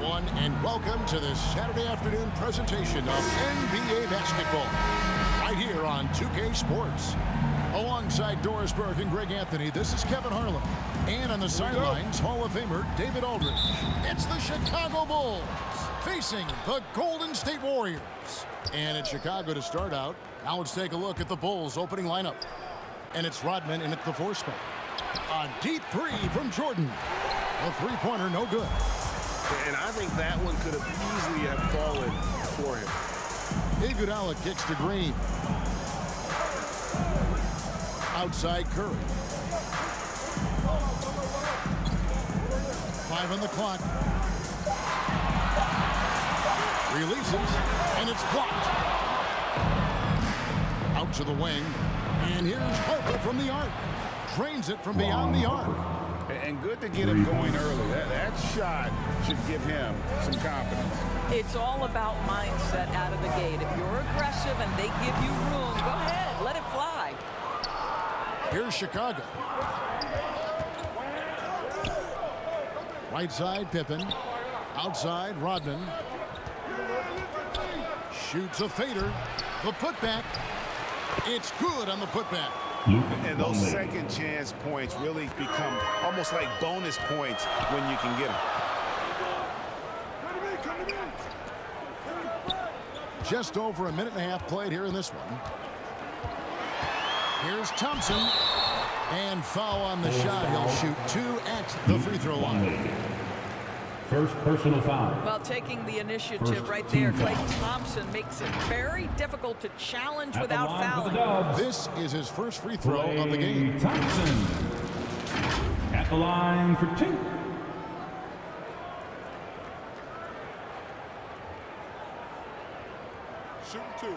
everyone, and welcome to this Saturday afternoon presentation of NBA basketball right here on 2K Sports. Alongside Doris Burke and Greg Anthony, this is Kevin Harlan. And on the sidelines, Hall of Famer David Aldridge. It's the Chicago Bulls facing the Golden State Warriors. And it's Chicago to start out. Now let's take a look at the Bulls' opening lineup. And it's Rodman in at the 4 spot. A deep three from Jordan. A three-pointer, no good. And I think that one could have easily have fallen for him. Iguodala kicks to Green. Outside Curry. 5 on the clock. Releases, and it's blocked. Out to the wing. And here's Harper from the arc. Drains it from beyond the arc. And good to get him going early. That shot should give him some confidence. It's all about mindset out of the gate. If you're aggressive and they give you room, go ahead, let it fly. Here's Chicago. Right side, Pippen. Outside, Rodman. Shoots a fader. The putback. It's good on the putback. And those second chance points really become almost like bonus points when you can get them. Just over a minute and a half played here in this one. Here's Thompson. And foul on the shot. He'll shoot 2 at the free throw line. First personal foul. Well, taking the initiative right there, Klay Thompson makes it very difficult to challenge without fouling. This is his first free throw of the game. Thompson at the line for 2. Shooting 2.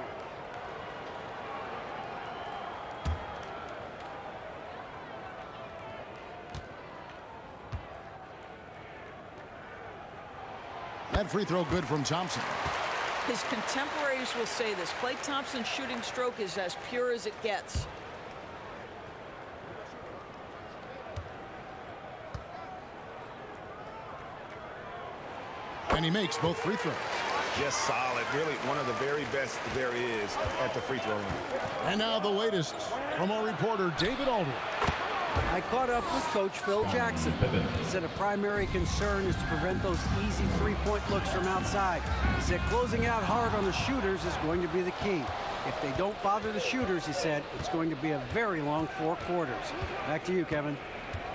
That free throw good from Thompson. His contemporaries will say this. Klay Thompson's shooting stroke is as pure as it gets. And he makes both free throws. Just solid. Really one of the very best there is at the free throw line. And now the latest from our reporter, David Aldridge. I caught up with Coach Phil Jackson. He said a primary concern is to prevent those easy three-point looks from outside. He said closing out hard on the shooters is going to be the key. If they don't bother the shooters, he said, it's going to be a very long 4 quarters. Back to you, Kevin.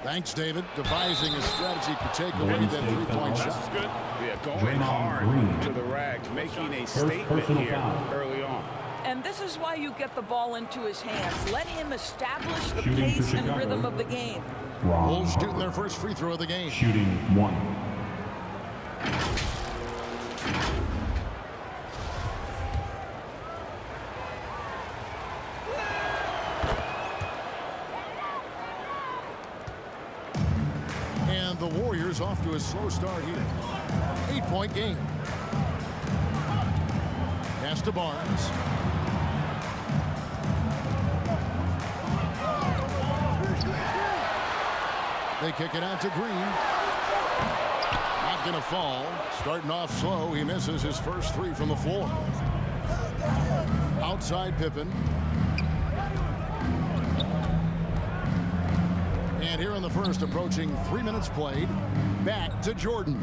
Thanks, David. Devising a strategy to take away that three-point shot. That's good. Yeah, going hard to the rack, making a statement here early on. And this is why you get the ball into his hands. Let him establish the pace and rhythm of the game. Bulls shooting their first free throw of the game. Shooting 1. And the Warriors off to a slow start here. 8-point game. Pass to Barnes. They kick it out to Green. Not going to fall. Starting off slow. He misses his first 3 from the floor. Outside Pippen. And here in the first, approaching 3 minutes played. Back to Jordan.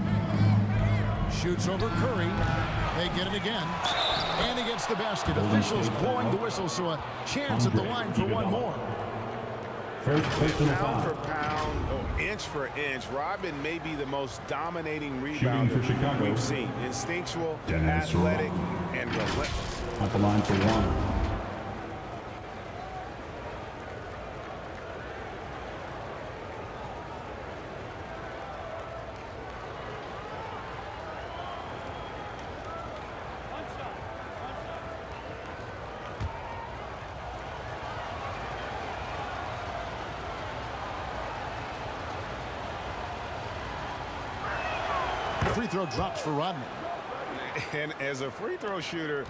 Shoots over Curry. They get it again. And he gets the basket. Officials blowing the whistle, so a chance at the line for one more. First personal Pound foul. for pound, inch for inch, Rodman may be the most dominating rebounder we've seen. Instinctual, athletic, and relentless. At the line for 1. Free throw drops for Rodman. And as a free throw shooter,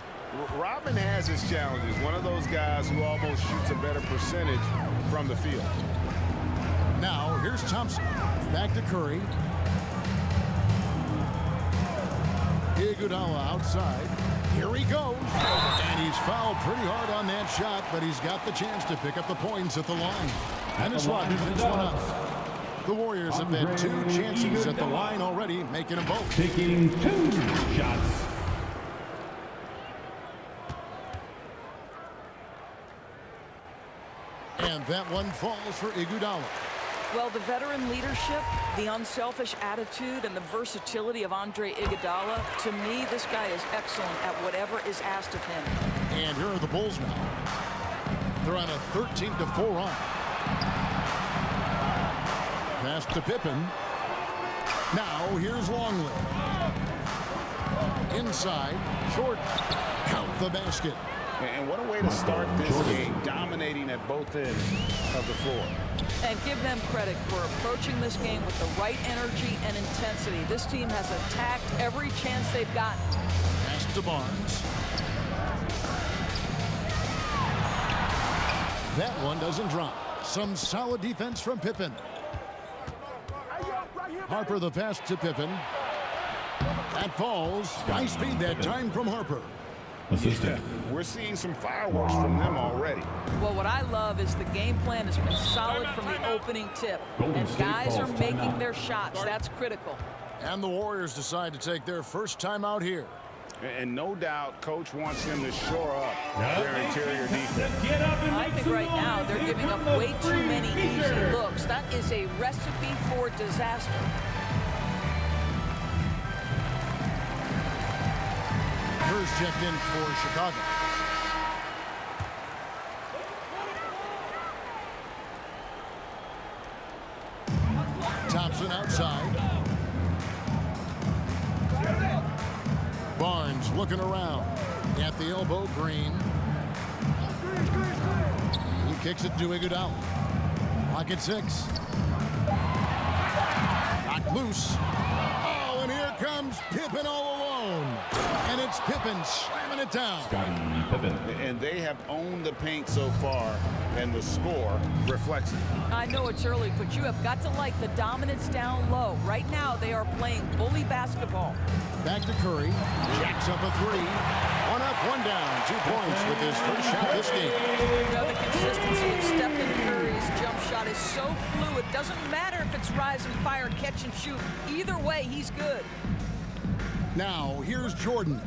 Rodman has his challenges. One of those guys who almost shoots a better percentage from the field. Now, here's Thompson. Back to Curry. Iguodala outside. Here he goes. And he's fouled pretty hard on that shot, but he's got the chance to pick up the points at the line. And it's Rodman picks one up. The Warriors have had 2 chances at the line already, making them both. Taking 2 shots. And that one falls for Iguodala. Well, the veteran leadership, the unselfish attitude, and the versatility of Andre Iguodala, to me, this guy is excellent at whatever is asked of him. And here are the Bulls now. They're on a 13-4 run. Pass to Pippen. Now here's Longley. Inside, Jordan. Count the basket. And what a way to start this game, dominating at both ends of the floor. And give them credit for approaching this game with the right energy and intensity. This team has attacked every chance they've gotten. Pass to Barnes. That one doesn't drop. Some solid defense from Pippen. Harper the pass to Pippen. That falls. Nice feed that time from Harper. Yeah, we're seeing some fireworks from them already. Well, what I love is the game plan has been solid from the opening tip. And guys are making their shots. That's critical. And the Warriors decide to take their first time out here. And no doubt, Coach wants them to shore up their interior defense. I think right now they're giving up way too many easy looks. That is a recipe for disaster. Kerr's checked in for Chicago. Thompson outside. Barnes looking around. At the elbow, Green. He kicks it to Iguodala. Lock at 6. Knocked loose. Oh, and here comes Pippen all alone. And it's Pippen slamming it down. And they have owned the paint so far, and the score reflects it. I know it's early, but you have got to like the dominance down low. Right now, they are playing bully basketball. Back to Curry. Jacks up a 3. 1 up, 1 down. 2 points with his first shot this game. You know, the consistency of Stephen Curry's jump shot is so fluid. Doesn't matter if it's rise and fire, catch and shoot. Either way, he's good. Now, here's Jordan.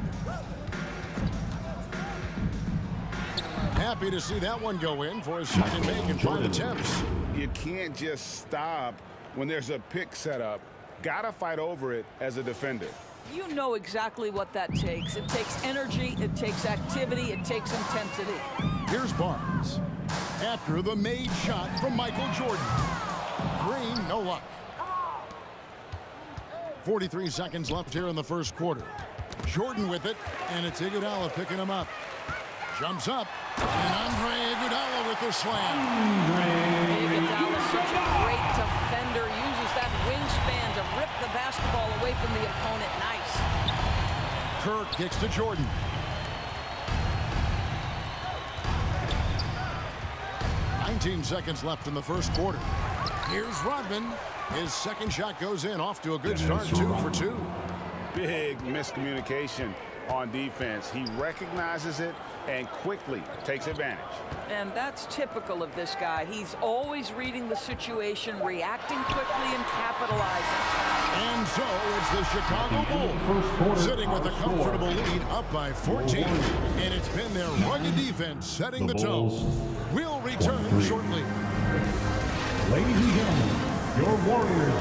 Happy to see that one go in for his second make in 5 attempts. You can't just stop when there's a pick set up. Gotta fight over it as a defender. You know exactly what that takes. It takes energy, it takes activity, it takes intensity. Here's Barnes. After the made shot from Michael Jordan. Green, no luck. 43 seconds left here in the first quarter. Jordan with it, and it's Iguodala picking him up. Jumps up, and Andre Iguodala with the slam. Iguodala's such a great defender. Uses that wingspan to rip the basketball away from the opponent. Nice. Kerr kicks to Jordan. $19 seconds left in the first quarter. Here's Rodman. His second shot goes in, off to a good start, 2 for 2. Big miscommunication on defense. He recognizes it and quickly takes advantage. And that's typical of this guy. He's always reading the situation, reacting quickly, and capitalizing. And so it's the Chicago Bulls sitting with a comfortable lead, up by 14. And it's been their rugged defense setting the tone. We'll return shortly. Ladies and gentlemen, your Warriors,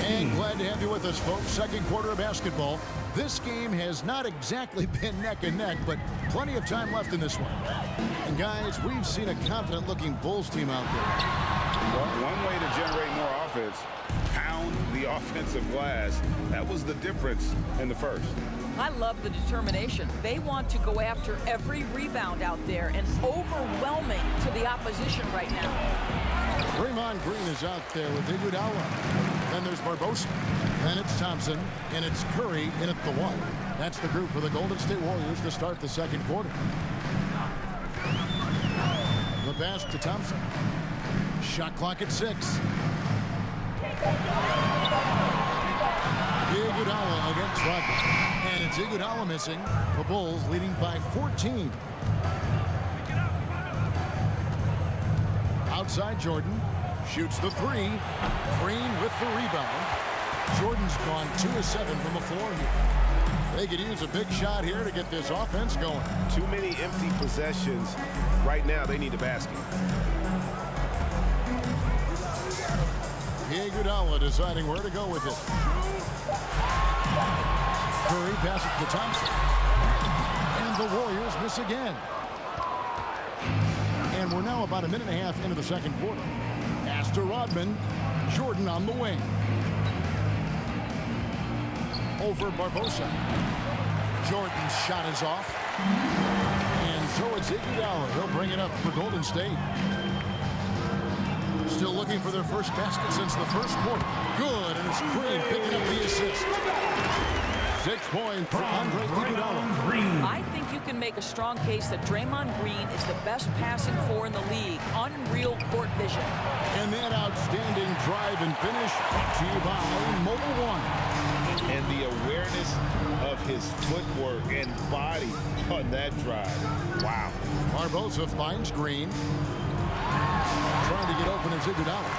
and glad to have you with us, folks. Second quarter of basketball. This game has not exactly been neck and neck, but plenty of time left in this one. And guys, we've seen a confident-looking Bulls team out there. Well, one way to generate more offense, pound the offensive glass. That was the difference in the first. I love the determination. They want to go after every rebound out there and overwhelming to the opposition right now. Draymond Green is out there with Iguodala. Then there's Barbosa. Then it's Thompson. And it's Curry in at the 1. That's the group for the Golden State Warriors to start the second quarter. The pass to Thompson. Shot clock at 6. Iguodala against Rodman. And it's Iguodala missing. The Bulls leading by 14. Outside Jordan. Shoots the three. Green with the rebound. Jordan's gone 2 of 7 from the floor here. They could use a big shot here to get this offense going. Too many empty possessions. Right now, they need a basket. Iguodala deciding where to go with it. Curry passes to Thompson. And the Warriors miss again. And we're now about a minute and a half into the second quarter. Pass to Rodman. Jordan on the wing. Over Barbosa. Jordan's shot is off. And so it's Iguodala. He'll bring it up for Golden State. Still looking for their first basket since the first quarter. Good, and it's Green picking up the assist. 6 points for Andre Iguodala. I think you can make a strong case that Draymond Green is the best passing four in the league. Unreal court vision. And that outstanding drive and finish brought to you by Mobil 1. And the awareness of his footwork and body on that drive. Wow. Barbosa finds Green. Trying to get open as Iguodala.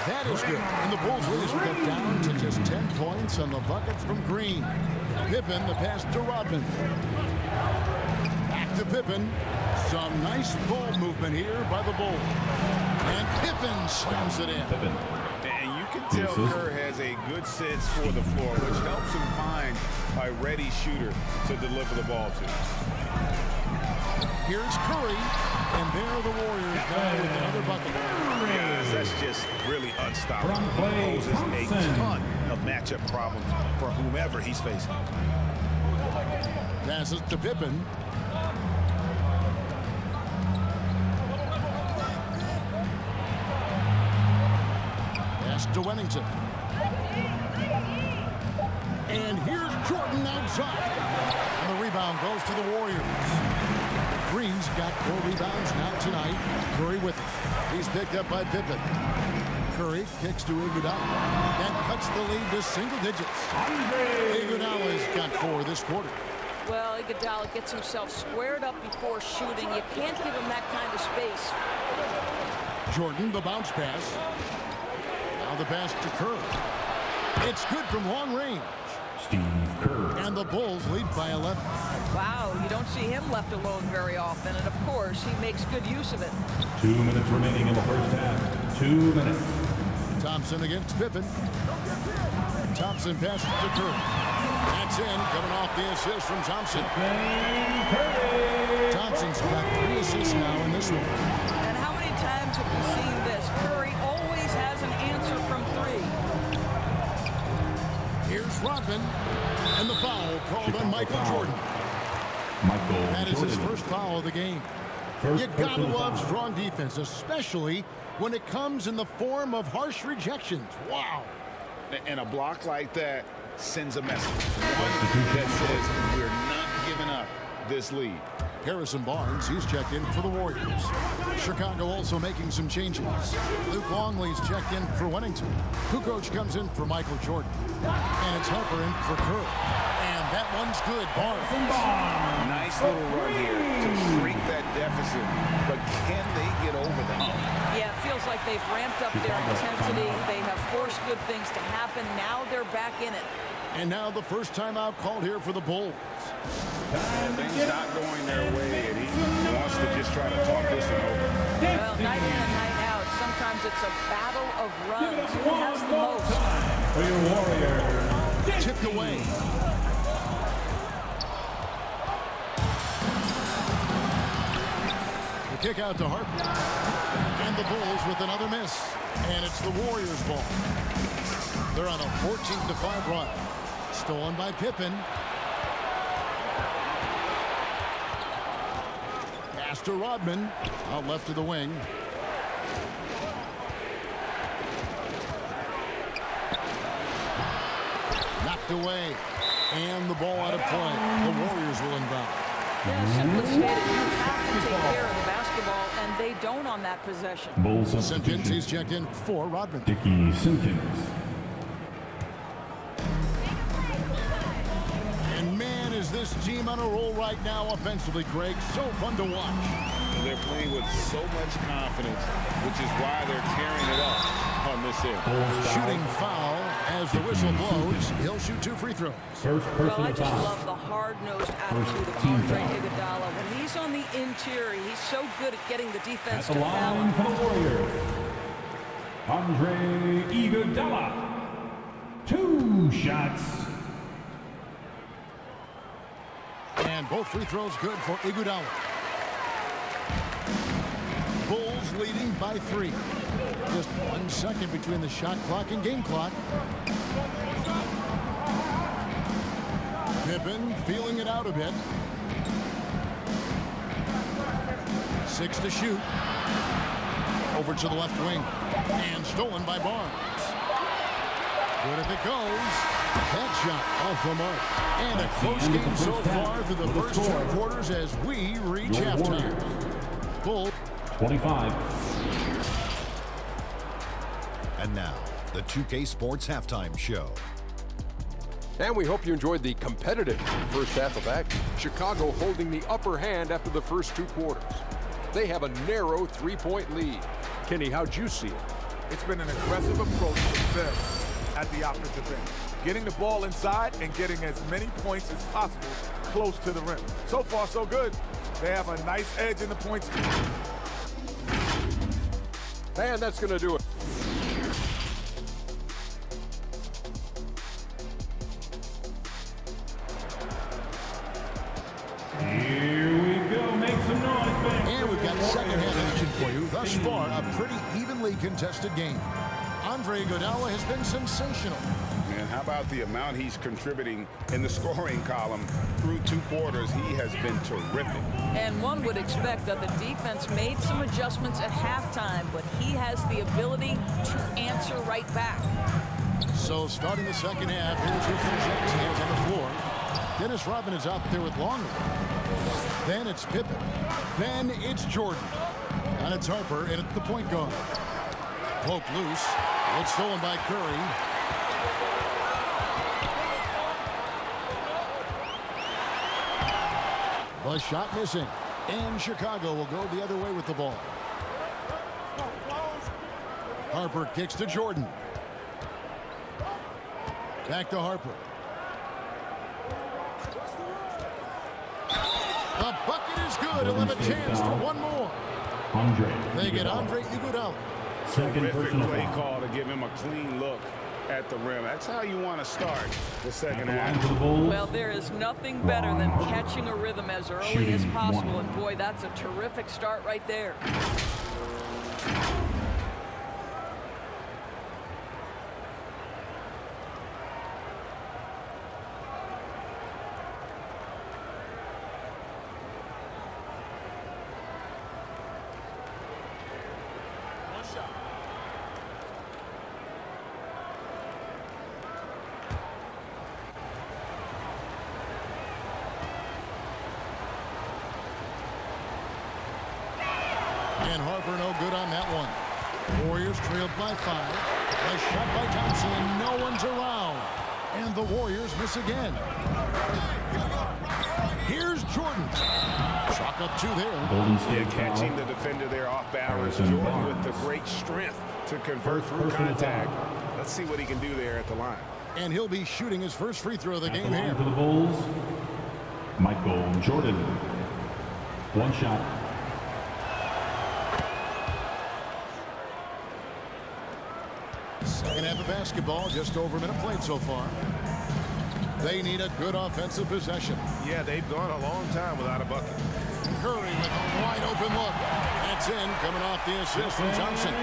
That is good. And the Bulls leaders will get down to just 10 points on the buckets from Green. Pippen, the pass to Rodman. Back to Pippen. Some nice ball movement here by the Bulls. And Pippen slams it in. And you can tell Kerr has a good sense for the floor, which helps him find a ready shooter to deliver the ball to. Here's Curry. And there are the Warriors now with another bucket. Guys, that's just really unstoppable. Poses a ton of matchup problems for whomever he's facing. Passes to Pippen. Pass to Wennington. And here's Jordan outside. And the rebound goes to the Warriors. Green's got 4 rebounds now tonight. Curry with it. He's picked up by Pippen. Curry kicks to Iguodala and cuts the lead to single digits. Iguodala's got 4 this quarter. Well, Iguodala gets himself squared up before shooting. You can't give him that kind of space. Jordan, the bounce pass. Now the pass to Kerr. It's good from long range. Steve Kerr. And the Bulls lead by 11. Wow, you don't see him left alone very often. And, of course, he makes good use of it. 2 minutes remaining in the first half. 2 minutes. Thompson against Pippen. Thompson passes to Kerr. That's in, coming off the assist from Thompson. Thompson's got 3 assists now in this one. And how many times have we seen this? Curry always has an answer from 3. Here's Rodman. And the foul called on Michael Jordan. That is his first foul of the game. You gotta love strong defense, especially when it comes in the form of harsh rejections. Wow. And a block like that sends a message that says we're not giving up this lead. Harrison Barnes, he's checked in for the Warriors. Chicago also making some changes. Luke Longley's checked in for Wennington. Kukoc comes in for Michael Jordan. And it's Harper in for Kerr. And that one's good. Barnes. Nice little run here to shrink that deficit. But can they get over the hump? Yeah, it feels like they've ramped up their intensity. They have forced good things to happen. Now they're back in it. And now the first timeout called here for the Bulls. Things not going their way, and he wants to just try to talk this one over. Well, night in and night out, sometimes it's a battle of runs. Who has the most? For your Warriors. Tipped away. The kick out to Harper. And the Bulls with another miss. And it's the Warriors' ball. They're on a 14-5 run. Stolen by Pippen. Pass to Rodman. Out left to the wing. Knocked away. And the ball out of play. The Warriors will inbound. Yeah, simply stated, you have to take care of the basketball, and they don't on that possession. Bulls Simpkins, he's checked in for Rodman. Dickie Simpkins. This team on a roll right now offensively, Greg. So fun to watch. They're playing with so much confidence, which is why they're tearing it up on this end. Shooting foul as the whistle blows. He'll shoot 2 free throws. First Well, personal I just foul. love the hard-nosed attitude of Andre Iguodala. When he's on the interior, he's so good at getting the defense At to the foul. line for the Warriors, Andre Iguodala. 2 shots. And both free throws good for Iguodala. Bulls leading by 3. Just 1 second between the shot clock and game clock. Pippen feeling it out a bit. 6 to shoot. Over to the left wing. And stolen by Barnes. Good if it goes. That shot off the mark. And a close game so far through the first 2 quarters as we reach halftime. Bull. 25. And now, the 2K Sports Halftime Show. And we hope you enjoyed the competitive first half of action. Chicago holding the upper hand after the first 2 quarters. They have a narrow 3-point lead. Kenny, how'd you see it? It's been an aggressive approach for them at the offensive end, getting the ball inside and getting as many points as possible close to the rim. So far, so good. They have a nice edge in the points. And that's going to do it. Here we go. Make some noise, fans. And we've got second half action for you. Thus far, a pretty evenly contested game. Andre Iguodala has been sensational. And how about the amount he's contributing in the scoring column through 2 quarters? He has been terrific. And one would expect that the defense made some adjustments at halftime, but he has the ability to answer right back. So starting the second half, here's who finishes hands on the floor. Dennis Rodman is out there with Longley. Then it's Pippen. Then it's Jordan. And it's Harper in at the point guard. Poke loose. It's stolen by Curry. The shot missing. And Chicago will go the other way with the ball. Harper kicks to Jordan. Back to Harper. The bucket is good. He'll have a chance for one more. Andre. They get Andre Iguodala. Second Terrific personal play foul. call to give him a clean look at the rim. That's how you want to start the At second the line half. for the Bulls. Well, there is nothing better than catching a rhythm as early as Shooting possible. 1. And boy, that's a terrific start right there. And Harper no good on that one. Warriors trailed by 5. A shot by Thompson. No one's around. And the Warriors miss again. Here's Jordan. Chalk up 2 there. Golden Yeah, State catching foul. the defender there off balance. Harrison Jordan with Barnes. the great strength to convert First through personal contact. foul. Let's see what he can do there at the line. And he'll be shooting his first free throw of the At the game line here. for the Bulls, Michael Jordan. 1 shot. Second half of basketball, just over a minute played so far. They need a good offensive possession. Yeah, they've gone a long time without a bucket. Curry with a wide open look. That's in, coming off the assist from Johnson.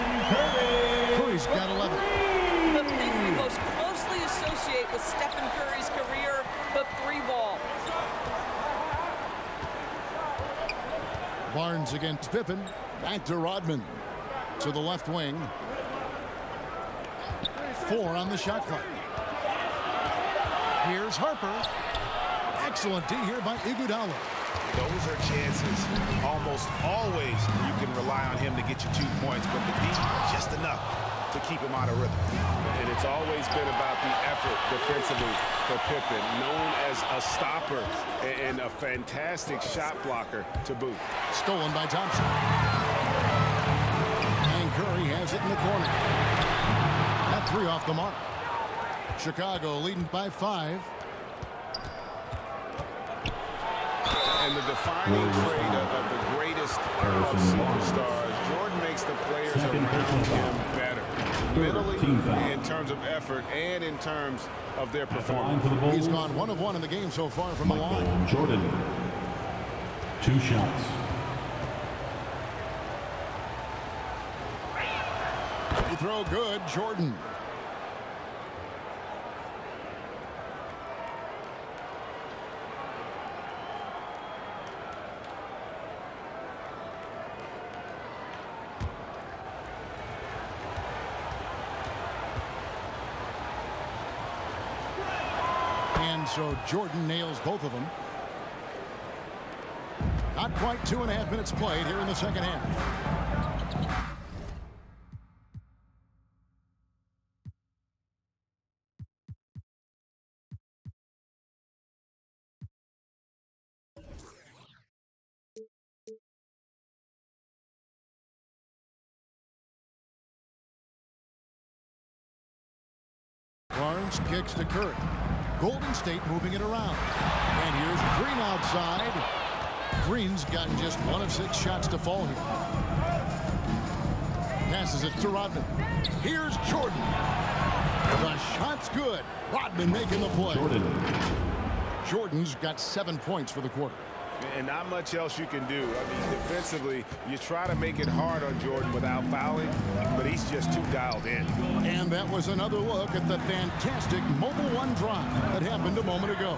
Curry's got 11. The thing we most closely associate with Stephen Curry's career, the 3-ball. Barnes against Pippen. Back to Rodman. To the left wing. 4 on the shot clock. Here's Harper. Excellent D here by Iguodala. Those are chances. Almost always you can rely on him to get you 2 points, but the D, just enough. to keep him out of rhythm. And it's always been about the effort defensively for Pippen, known as a stopper and a fantastic shot blocker to boot. Stolen by Thompson. And Curry has it in the corner. That 3 off the mark. Chicago leading by 5. And the defining trait of the greatest of superstars, Jordan makes the players around him better. Mentally, in terms of effort, and in terms of their performance. He's gone 1 of 1 in the game so far from the line. Jordan. 2 shots. They throw good, Jordan. So Jordan nails both of them. Not quite 2.5 minutes played here in the second half. Barnes kicks to Curry. Golden State moving it around. And here's Green outside. Green's gotten just 1 of 6 shots to fall here. Passes it to Rodman. Here's Jordan. The shot's good. Rodman making the play. Jordan's got 7 points for the quarter. And not much else you can do. I mean, defensively, you try to make it hard on Jordan without fouling, but he's just too dialed in. And that was another look at the fantastic Mobile One drive that happened a moment ago.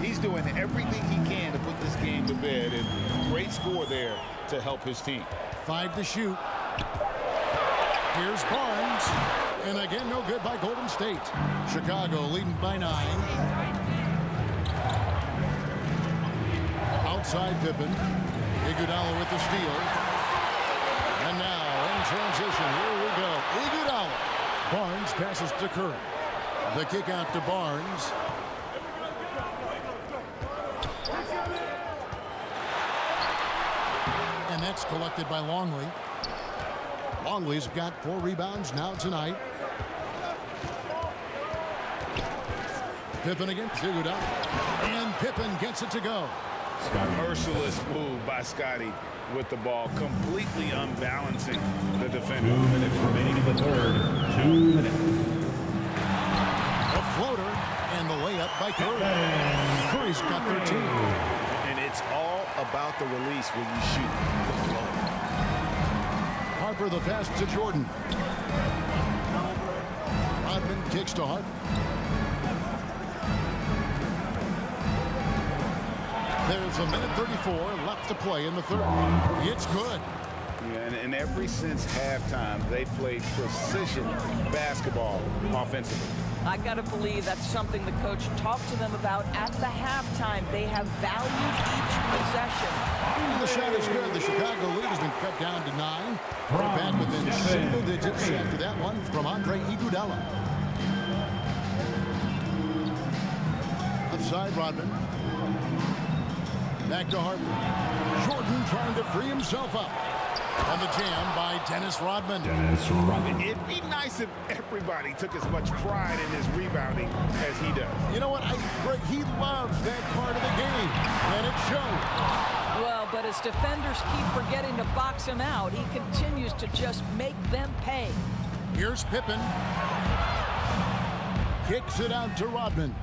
He's doing everything he can to put this game to bed, and great score there to help his team. 5 to shoot. Here's Barnes. And again, no good by Golden State. Chicago leading by 9. Outside Pippen. Iguodala with the steal. And now in transition, here we go. Iguodala. Barnes passes to Curry. The kick out to Barnes. And that's collected by Longley. Longley's got 4 rebounds now tonight. Pippen against Iguodala. And Pippen gets it to go. Merciless move by Scotty with the ball, completely unbalancing the defender. 2 minutes remaining in the third. 2 minutes. A floater and the layup by Curry. Curry's got 13. And it's all about the release when you shoot the floater. Harper the pass to Jordan. Rodman kicks to Harper. There's a minute 34 left to play in the third. It's good. Yeah, and ever since halftime, they played precision basketball offensively. I got to believe that's something the coach talked to them about at the halftime. They have valued each possession. The shot is good. The Chicago lead has been cut down to 9. They're back within single digits after that one from Andre Iguodala. Outside Rodman. Back to Harper. Jordan trying to free himself up. And the jam by Dennis Rodman. It'd be nice if everybody took as much pride in his rebounding as he does. You know what? Greg, he loves that part of the game, and it shows. Well, but as defenders keep forgetting to box him out, he continues to just make them pay. Here's Pippen. Kicks it out to Rodman.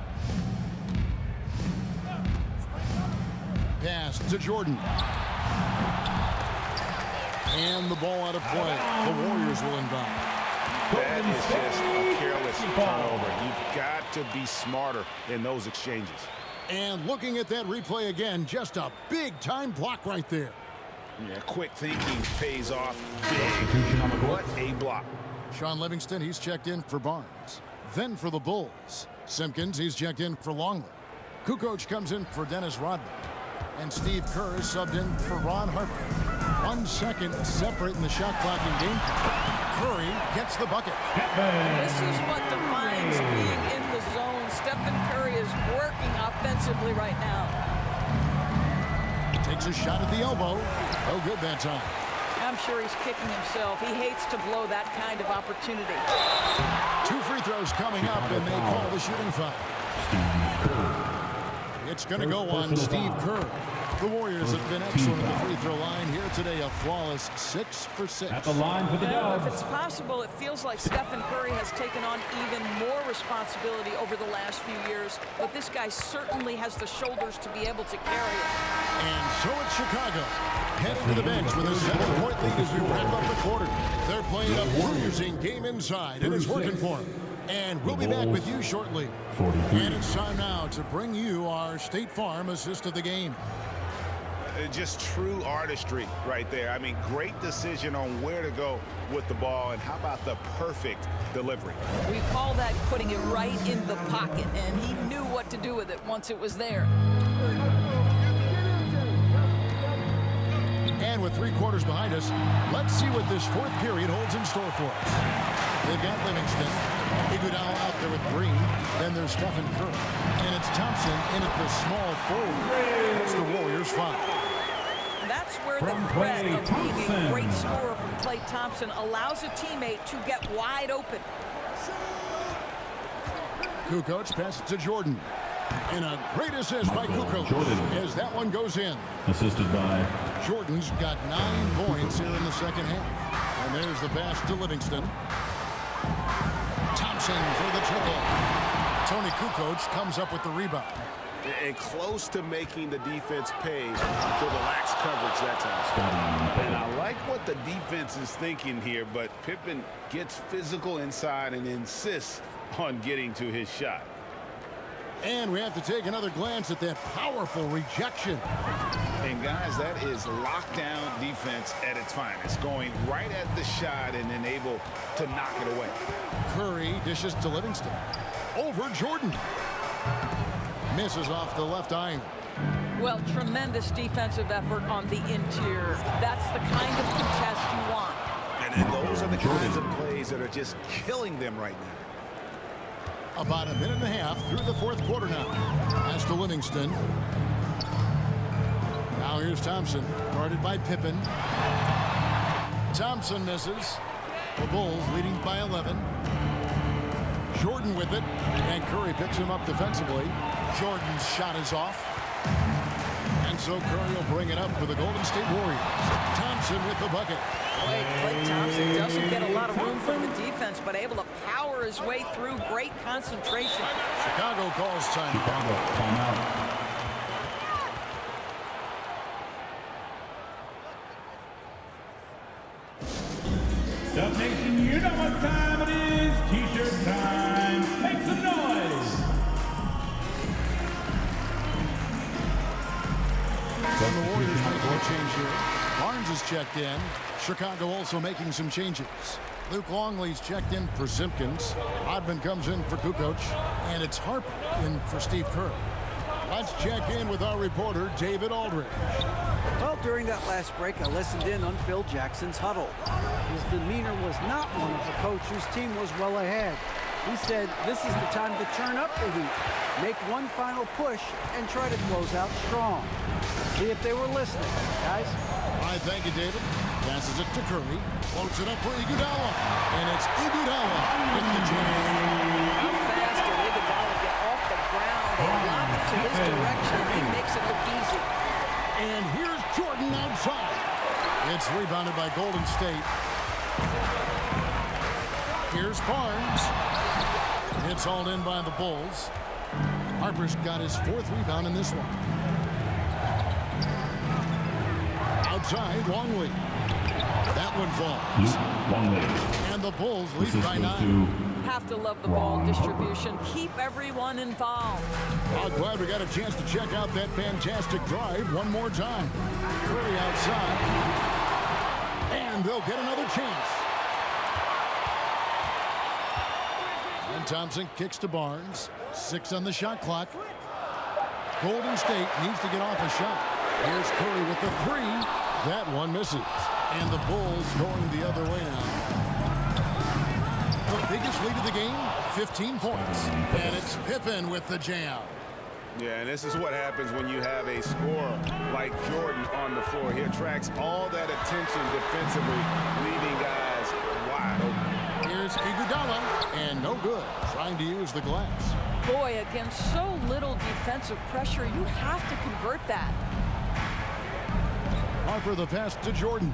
Pass to Jordan. And the ball out of play. The Warriors will inbound. That is just a careless turnover. You've got to be smarter in those exchanges. And looking at that replay again, just a big-time block right there. Yeah, quick thinking pays off big. What a block. Sean Livingston, he's checked in for Barnes. Then for the Bulls. Simpkins, he's checked in for Longley. Kukoc comes in for Dennis Rodman. And Steve Kerr is subbed in for Ron Harper. 1 second, separating the shot clock and game. Curry gets the bucket. This is what defines being in the zone. Stephen Curry is working offensively right now. Takes a shot at the elbow. No good that time. I'm sure he's kicking himself. He hates to blow that kind of opportunity. 2 free throws coming up, and they call the shooting foul. It's going to go on Steve Kerr. The Warriors have been excellent at the free throw line here today. A flawless 6 for 6. At the line for the If dub. it's possible, it feels like Stephen Curry has taken on even more responsibility over the last few years, but this guy certainly has the shoulders to be able to carry it. And so it's Chicago heading to the bench with a 7-point lead as we wrap up the quarter. They're playing a bruising game inside, and it's working for them. And we'll be back with you shortly. And it's time now to bring you our State Farm assist of the game. Just true artistry right there. I mean, great decision on where to go with the ball, and how about the perfect delivery? We call that putting it right in the pocket, and he knew what to do with it once it was there. And with 3 quarters behind us, let's see what this 4th period holds in store for us. They've got Livingston, Iguodala out there with Green, then there's Stephen Curry, and it's Thompson in at the small forward. It's the Warriors' foul. That's where the threat of being a great scorer from Klay Thompson allows a teammate to get wide open. Kukoc passes to Jordan. And a great assist by Kukoc as that one goes in. Assisted by Jordan's got 9 points here in the second half. And there's the pass to Livingston. Thompson for the triple. Tony Kukoc comes up with the rebound. And close to making the defense pay for the lax coverage that time. And I like what the defense is thinking here, but Pippen gets physical inside and insists on getting to his shot. And we have to take another glance at that powerful rejection. And guys, that is lockdown defense at its finest, going right at the shot and then able to knock it away. Curry dishes to Livingston. Over Jordan. Misses off the left iron. Well, tremendous defensive effort on the interior. That's the kind of contest you want. And those are the kinds of plays that are just killing them right now. About a minute and a half through the 4th quarter now. Pass to Livingston. Now here's Thompson, guarded by Pippen. Thompson misses. The Bulls leading by 11. Jordan with it, and Curry picks him up defensively. Jordan's shot is off. And so Curry will bring it up for the Golden State Warriors. Thompson with the bucket. Boy, Klay Thompson doesn't get a lot of room from the defense, but able to power his way through. Great concentration. Chicago calls time. Chicago timeout. Dub Nation, you know what time it is. T-shirt time. Make some noise. And the Warriors making a change here. Barnes is checked in. Chicago also making some changes. Luke Longley's checked in for Simpkins. Hodman comes in for Kukoc. And it's Harper in for Steve Kerr. Let's check in with our reporter, David Aldridge. Well, during that last break, I listened in on Phil Jackson's huddle. His demeanor was not one of a coach whose team was well ahead. He said, this is the time to turn up the heat, make one final push, and try to close out strong. See if they were listening, guys. All right, thank you, David. Passes it to Curry. Floats it up for Iguodala. And it's Iguodala with the jam. How fast did Iguodala get off the ground and lob it to his direction? He makes it look easy. And here's Jordan outside. It's rebounded by Golden State. Here's Barnes. It's hauled in by the Bulls. Harper's got his 4th rebound in this one. Outside, Longley. That one falls. Longley. And the Bulls lead This by goes 9. Have to love the ball distribution. Keep everyone involved. I'm glad we got a chance to check out that fantastic drive one more time. Curry outside. And they'll get another chance. And Thompson kicks to Barnes. 6 on the shot clock. Golden State needs to get off a shot. Here's Curry with the 3. That one misses. And the Bulls going the other way now. The biggest lead of the game, 15 points. And it's Pippen with the jam. Yeah, and this is what happens when you have a scorer like Jordan on the floor. He attracts all that attention defensively, leaving guys wide open. Here's Iguodala, and no good, trying to use the glass. Boy, against so little defensive pressure, you have to convert that. Harper the pass to Jordan.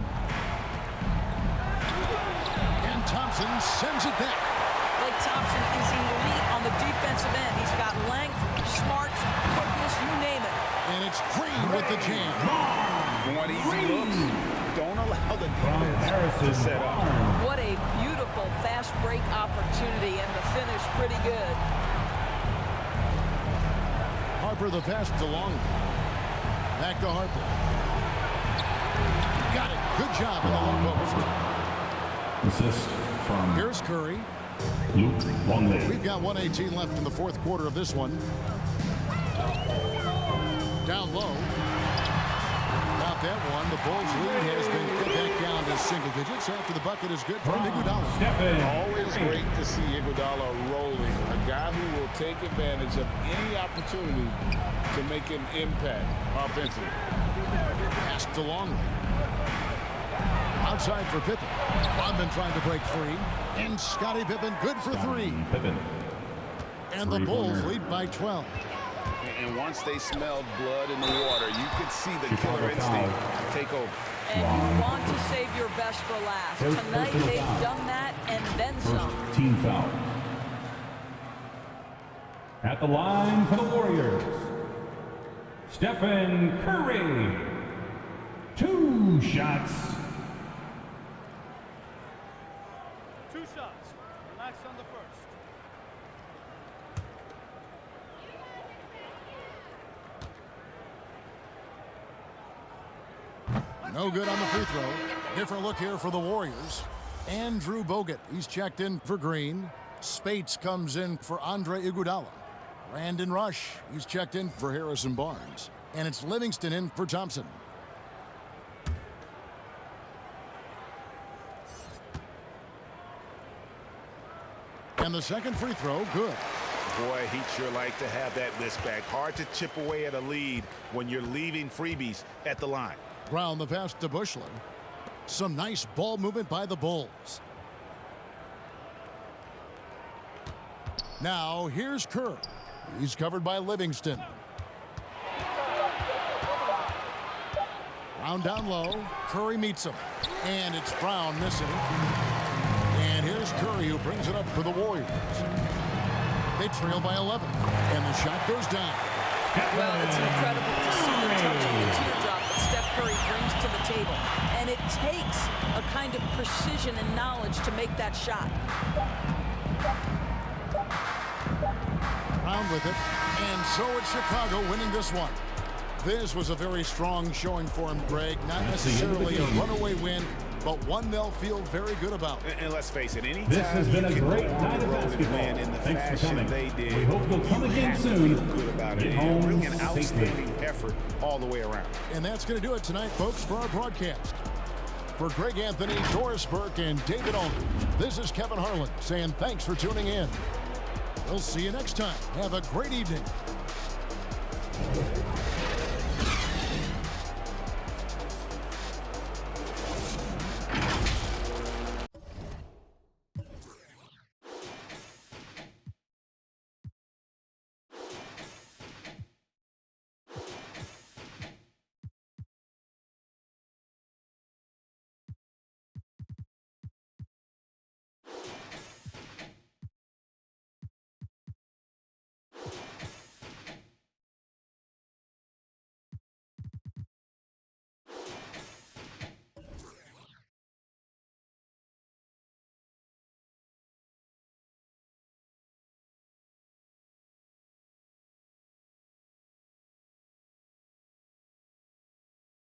And Thompson sends it back. Klay Thompson is elite on the defensive end. He's got length, smarts, quickness, you name it. And it's Green with the jam. Want easy looks. Don't allow the defense to set up. What a beautiful fast break opportunity, and the finish pretty good. Harper the pass to Longley. Back to Harper. Got it. Good job in the low post. Assist from Here's Curry. Luke Longley. We've got 1:18 left in the fourth quarter of this one. Down low. Not that one. The Bulls' lead has been put back down to single digits after the bucket is good from Iguodala. Always great to see Iguodala rolling. A guy who will take advantage of any opportunity to make an impact offensively. Pass to Longley. Outside for Pippen. Rodman trying to break free. And Scottie Pippen good for three. And the Bulls lead by 12. And once they smelled blood in the water, you could see the killer instinct take over. And you want to save your best for last. Tonight they've done that and then some. Team foul. At the line for the Warriors, Stephen Curry. 2 shots. 2 shots. Relax on the first. No good on the free throw. Different look here for the Warriors. Andrew Bogut, he's checked in for Green. Spates comes in for Andre Iguodala. Brandon Rush, he's checked in for Harrison Barnes. And it's Livingston in for Thompson. And the second free throw, good. Boy, he'd sure like to have that list back. Hard to chip away at a lead when you're leaving freebies at the line. Brown the pass to Bushler. Some nice ball movement by the Bulls. Now here's Kerr. He's covered by Livingston. Brown down low. Curry meets him. And it's Brown missing. And here's Curry who brings it up for the Warriors. They trail by 11. And the shot goes down. Well, it's incredible to see the touch of the teardrop that Steph Curry brings to the table. And it takes a kind of precision and knowledge to make that shot. Brown with it. And so it's Chicago winning this one. This was a very strong showing for him, Greg. Not necessarily a runaway win, but one they'll feel very good about. And let's face it, anytime This has been a you can great go on night the of road and basketball. win in the Thanks for fashion coming. they did, We hope you'll come you again have to soon. feel good about Get it. home Really an safely. outstanding effort all the way around. And that's going to do it tonight, folks, for our broadcast. For Greg Anthony, Doris Burke, and David Olney, this is Kevin Harlan saying thanks for tuning in. We'll see you next time. Have a great evening.